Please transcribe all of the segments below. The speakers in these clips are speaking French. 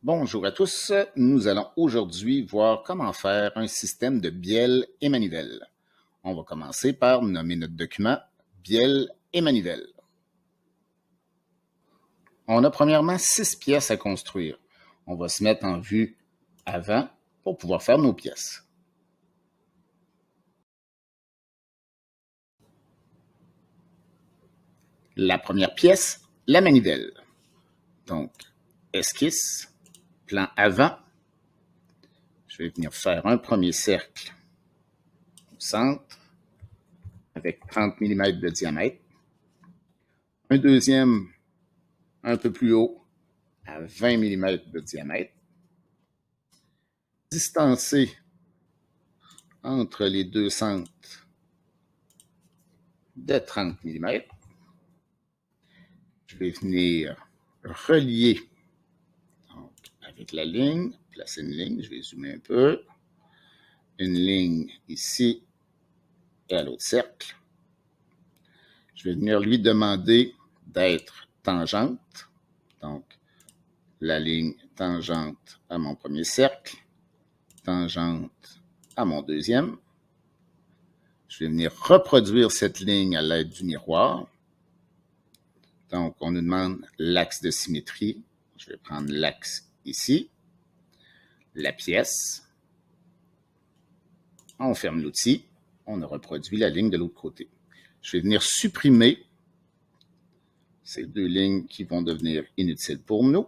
Bonjour à tous, nous allons aujourd'hui voir comment faire un système de bielle et manivelle. On va commencer par nommer notre document bielle et manivelle. On a premièrement 6 pièces à construire. On va se mettre en vue avant pour pouvoir faire nos pièces. La première pièce, la manivelle. Donc, esquisse, plan avant. Je vais venir faire un premier cercle au centre avec 30 mm de diamètre. Un deuxième un peu plus haut à 20 mm de diamètre. Distancé entre les deux centres de 30 mm. Je vais venir relier donc, avec la ligne, placer une ligne, je vais zoomer un peu, une ligne ici et à l'autre cercle. Je vais venir lui demander d'être tangente, donc la ligne tangente à mon premier cercle, tangente à mon deuxième. Je vais venir reproduire cette ligne à l'aide du miroir. Donc, on nous demande l'axe de symétrie. Je vais prendre l'axe ici, la pièce. On ferme l'outil. On a reproduit la ligne de l'autre côté. Je vais venir supprimer ces deux lignes qui vont devenir inutiles pour nous.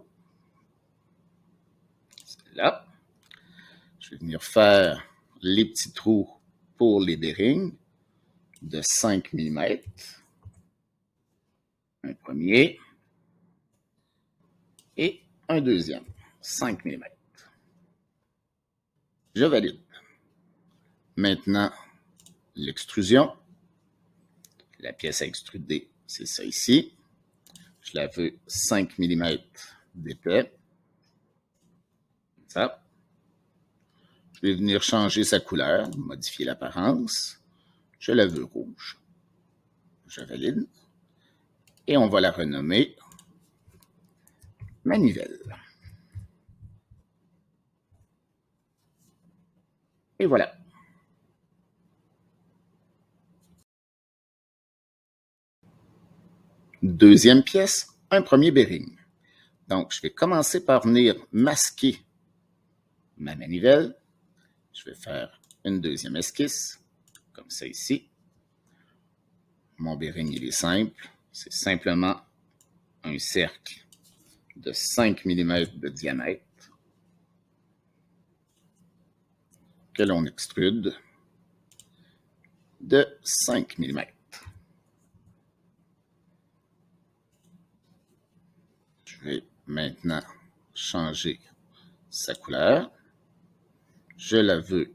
Là. Je vais venir faire les petits trous pour les bearings de 5 mm. Un premier et un deuxième, 5 mm. Je valide. Maintenant, l'extrusion. La pièce à extruder, c'est ça ici. Je la veux 5 mm d'épais. Ça. Je vais venir changer sa couleur, modifier l'apparence. Je la veux rouge. Je valide. Et on va la renommer manivelle. Et voilà. Deuxième pièce, un premier bearing. Donc, je vais commencer par venir masquer ma manivelle. Je vais faire une deuxième esquisse, comme ça ici. Mon bearing, il est simple. C'est simplement un cercle de 5 mm de diamètre que l'on extrude de 5 mm. Je vais maintenant changer sa couleur. Je la veux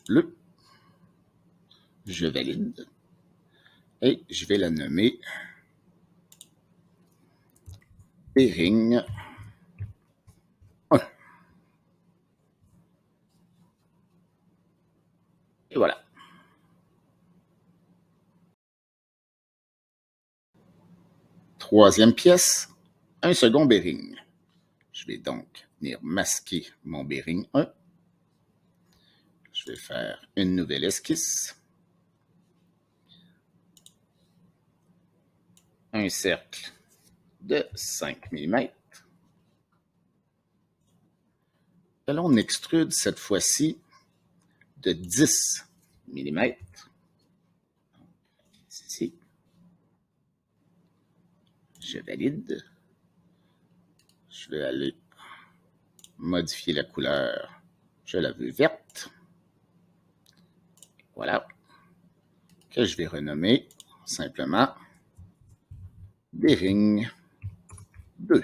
bleue. Je valide. Et je vais la nommer bearing 1. Et voilà. Troisième pièce, un second bearing. Je vais donc venir masquer mon bearing 1. Je vais faire une nouvelle esquisse. Un cercle de 5 mm. Et là, on extrude cette fois-ci de 10 mm. Ici. Je valide. Je vais aller modifier la couleur. Je la veux verte. Voilà. Que je vais renommer simplement bearing 2.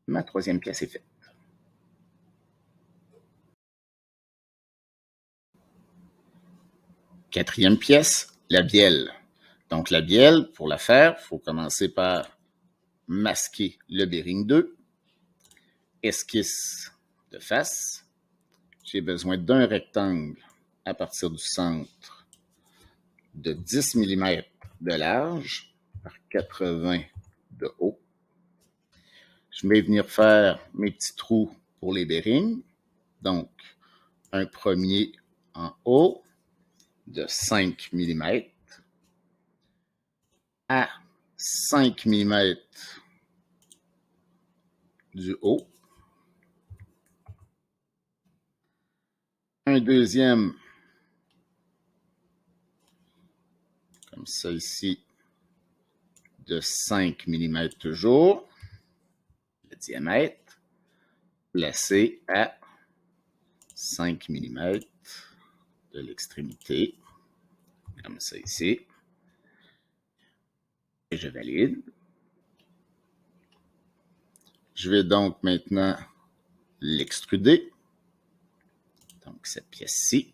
Ma troisième pièce est faite. Quatrième pièce, la bielle. Donc la bielle, pour la faire, il faut commencer par masquer le bearing 2. Esquisse de face. J'ai besoin d'un rectangle à partir du centre de 10 mm de large par 80 de haut. Je vais venir faire mes petits trous pour les bearings. Donc, un premier en haut de 5 mm à 5 mm du haut. Un deuxième, comme ça ici, de 5 mm toujours. Le diamètre placé à 5 mm de l'extrémité, comme ça ici. Et je valide. Je vais donc maintenant l'extruder. Donc, cette pièce-ci.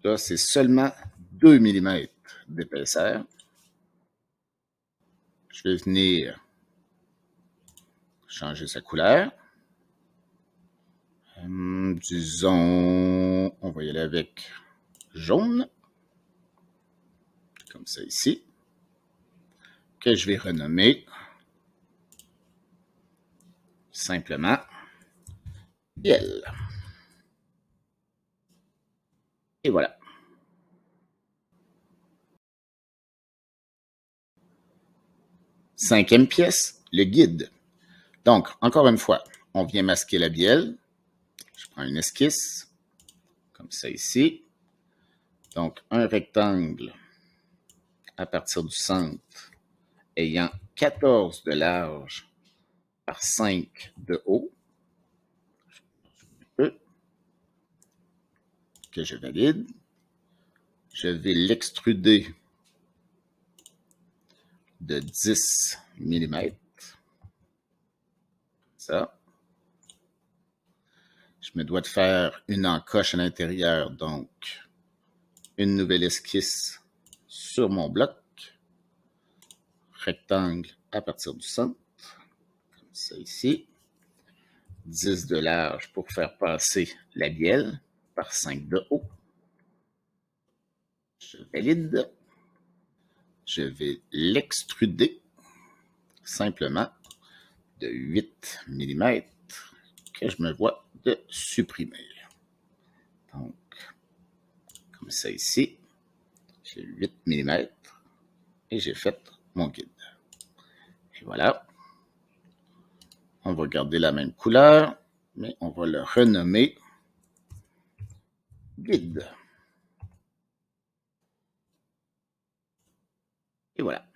Là, c'est seulement 2 mm d'épaisseur. Je vais venir changer sa couleur. Disons, on va y aller avec jaune. Comme ça ici. Que je vais renommer simplement bielle. Et voilà. Cinquième pièce, le guide. Donc, encore une fois, on vient masquer la bielle. Je prends une esquisse, comme ça ici. Donc, un rectangle à partir du centre ayant 14 de large par 5 de haut. Que je valide. Je vais l'extruder de 10 mm. Ça. Je me dois de faire une encoche à l'intérieur, donc une nouvelle esquisse sur mon bloc. Rectangle à partir du centre, comme ça ici. 10 de large pour faire passer la bielle par 5 de haut. Je valide. Je vais l'extruder simplement de 8 mm que je me vois de supprimer. Donc, comme ça ici, j'ai 8 mm et j'ai fait mon guide. Et voilà. On va garder la même couleur, mais on va le renommer guide. Et voilà.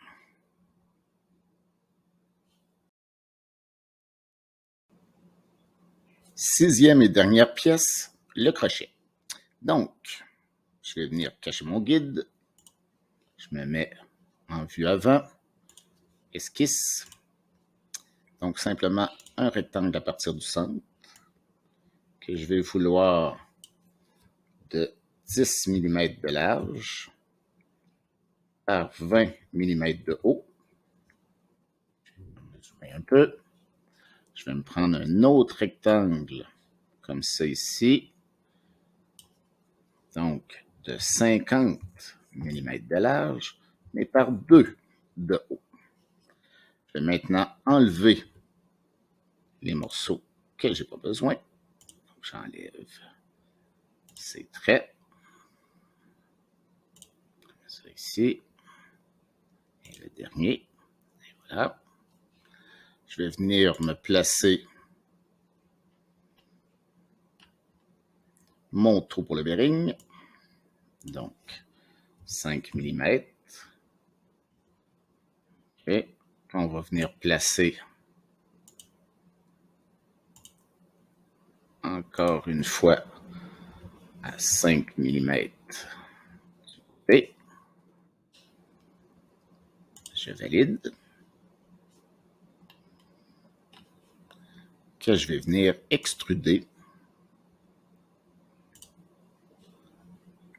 Sixième et dernière pièce, le crochet. Donc, je vais venir cacher mon guide. Je me mets en vue avant. Esquisse. Donc, simplement un rectangle à partir du centre que je vais vouloir de 10 mm de large par 20 mm de haut. Je vais zoomer un peu. Je vais me prendre un autre rectangle comme ça ici. Donc, de 50 mm de large, mais par 2 de haut. Je vais maintenant enlever les morceaux que je n'ai pas besoin. Donc, j'enlève ces traits. Ça ici. Et le dernier. Et voilà. Je vais venir me placer mon trou pour le bearing. Donc, 5 mm. Et on va venir placer encore une fois à 5 mm. Et je valide. Que je vais venir extruder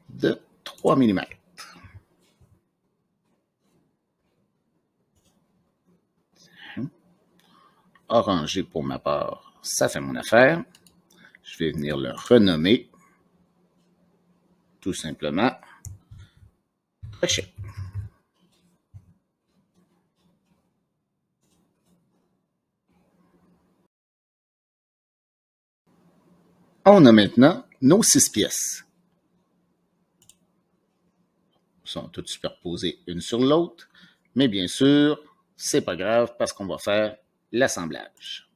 de 3 mm. Orangé pour ma part, ça fait mon affaire. Je vais venir le renommer tout simplement Échec. On a maintenant nos 6 pièces. Elles sont toutes superposées une sur l'autre, mais bien sûr, c'est pas grave parce qu'on va faire l'assemblage.